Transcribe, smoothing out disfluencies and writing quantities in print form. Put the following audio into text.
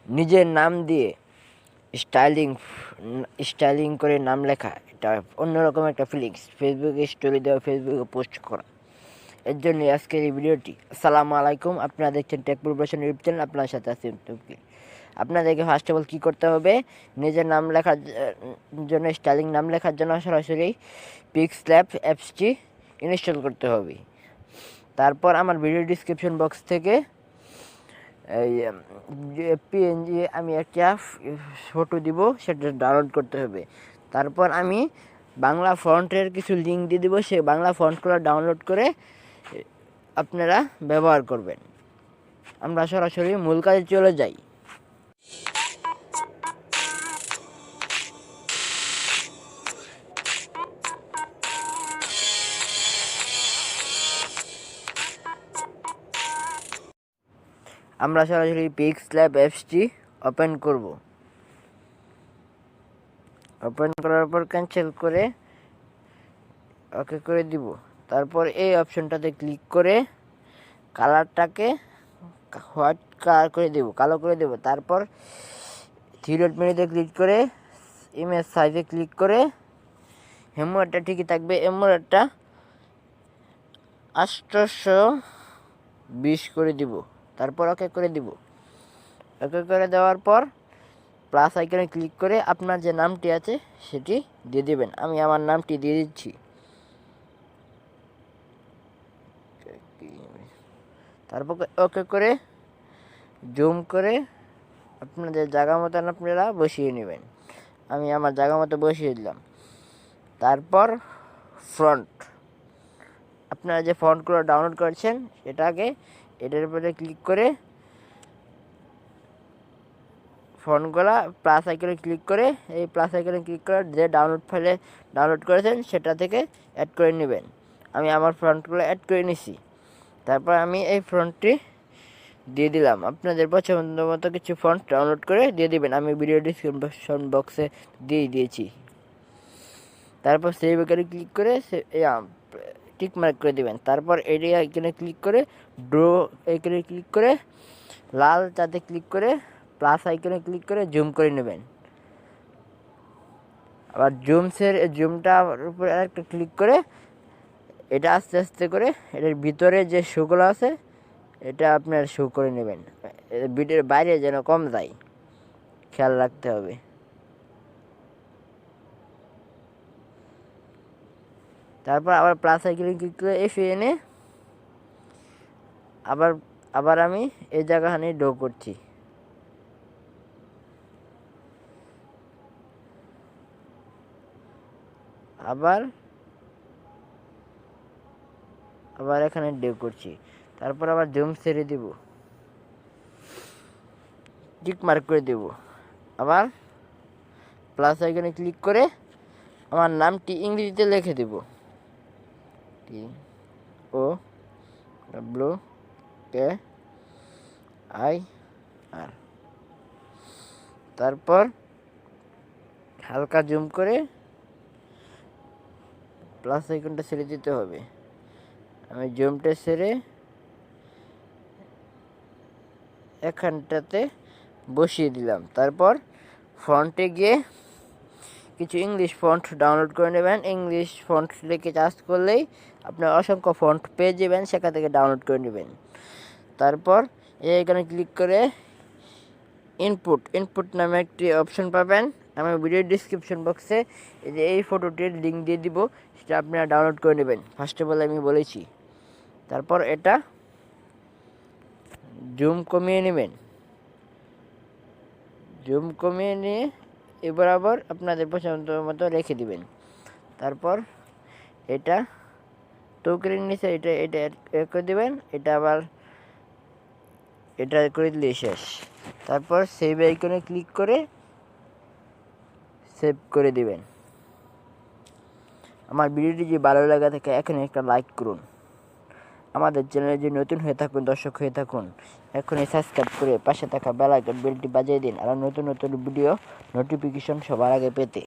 নিজের নাম দিয়ে স্টাইলিং করে নাম লেখা, এটা অন্যরকম একটা ফিলিংস। ফেসবুকে স্টোরি দেওয়া, ফেসবুকে পোস্ট করা, এর জন্য আজকের এই ভিডিওটি। আসসালামু আলাইকুম, আপনারা দেখছেন টেক প্রফেশন ইউটিউব চ্যানেল, আপনার সাথে আছি ToWkir। আপনাদেরকে ফার্স্ট অফ অল কী করতে হবে, নিজের নাম লেখার জন্য, স্টাইলিং নাম লেখার জন্য সরাসরি পিক্সল্যাব অ্যাপসটি ইনস্টল করতে হবে। তারপর আমার ভিডিও ডিসক্রিপশন বক্স থেকে এই পিএনজি আমি একটা ফটো দিব, সেটা ডাউনলোড করতে হবে। তারপর আমি বাংলা ফন্টের কিছু লিঙ্ক দিয়ে দিব, সেই বাংলা ফন্টগুলো ডাউনলোড করে আপনারা ব্যবহার করবেন। আমরা সরাসরি মূল কাজে চলে যাই। আমরা সরাসরি পিক্সল্যাব অ্যাপসটি ওপেন করব। ওপেন করার পর ক্যান্সেল করে ওকে করে দিব। তারপর এই অপশনটাতে ক্লিক করে কালারটাকে হোয়াইট কালার করে দেব, কালো করে দেব। তারপর থ্রি ডট মেনুতে ক্লিক করে ইমেজ সাইজে ক্লিক করে হেমোয়ারটা ঠিকই থাকবে, হেমোয়ারটা 820 করে দিব। তারপর ওকে করে দিব। ওকে করে দেওয়ার পর প্লাস আইকনে ক্লিক করে আপনার যে নামটি আছে সেটি দিয়ে দেবেন। আমি আমার নামটি দিয়ে দিচ্ছি। তারপর ওকে করে জুম করে আপনাদের জায়গা মতন আপনারা বসিয়ে নেবেন। আমি আমার জায়গা মতো বসিয়ে দিলাম। তারপর ফ্রন্ট, আপনারা যে ফন্টগুলো ডাউনলোড করেছেন সেটাকে এটার উপরে ক্লিক করে ফন্টগুলো প্লাস আইকনে ক্লিক করে, এই প্লাস আইকনে ক্লিক করে যে ফাইলে ডাউনলোড করেছেন সেটা থেকে অ্যাড করে নেবেন। আমি আমার ফন্টগুলো অ্যাড করে নিছি। তারপর আমি এই ফন্টটি দিয়ে দিলাম। আপনাদের পছন্দ মতো কিছু ফন্ট ডাউনলোড করে দিয়ে দিবেন। আমি ভিডিও ডিসক্রিপশন বক্সে দিয়ে দিয়েছি। তারপর সেভ আইকনে ক্লিক করে টিক মার্ক করে দিবেন। তারপর এডি আইকনে ক্লিক করে ড্র আইকনে ক্লিক করে লাল চাতে ক্লিক করে প্লাস আইকনে ক্লিক করে জুম করে নেবেন। আবার জুমটার উপরে আরেকটা ক্লিক করে এটা আস্তে আস্তে করে এটার ভিতরে যে শোগুলো আছে এটা আপনার শো করে নেবেন। ভিডিওর বাইরে যেন কম যায়, খেয়াল রাখতে হবে। তারপর আবার প্লাস আইকনে ক্লিক করে এনে আবার আমি এই জায়গাখানে ড্র করছি। আবার এখানে ড্র করছি। তারপর আবার জুম ছেড়ে দিব, টিক মার্ক করে দেব। আবার প্লাস আইকনে ক্লিক করে আমার নামটি ইংরেজিতে লিখে দেব, ToWkir। তারপর হালকা জুম করে প্লাস আইকনটা ছেড়ে দিতে হবে। আমি জুমটা ছেড়ে এখানটাতে বসিয়ে দিলাম। তারপর ফন্টে গিয়ে কিছু ইংলিশ ফন্ট ডাউনলোড করে নেবেন। ইংলিশ ফন্ট লিখে চার্জ করলেই আপনার অসংখ্য ফন্ট পেয়ে যাবেন, সেখান থেকে ডাউনলোড করে নেবেন। তারপর এখানে ক্লিক করে ইনপুট নামে একটি অপশন পাবেন। আমি ভিডিও ডিসক্রিপশন বক্সে এই ফটোটির লিঙ্ক দিয়ে দিব, সেটা আপনারা ডাউনলোড করে নেবেন। ফার্স্ট অফ অল আমি বলেছি। তারপর এটা জুম কমিয়ে নেবেন। জুম কমিয়ে নিয়ে এবার আবার আপনাদের পছন্দ মতো রেখে দিবেন। তারপর এটা ToWkir নিচে এটা করে দেবেন। এটা আবার এটা করে দিলে শেষ। তারপর সেভ আইকনে ক্লিক করে সেভ করে দিবেন। আমার ভিডিওটি যদি ভালো লাগে থাকে এখনই একটা লাইক করুন। আমাদের চ্যানেলে যদি নতুন হয়ে থাকুন, দর্শক হয়ে থাকুন, এখনই সাবস্ক্রাইব করে পাশে থাকা বেল আইকন বেলটি বাজিয়ে দিন, আর নতুন ভিডিও নোটিফিকেশন সবার আগে পেতে।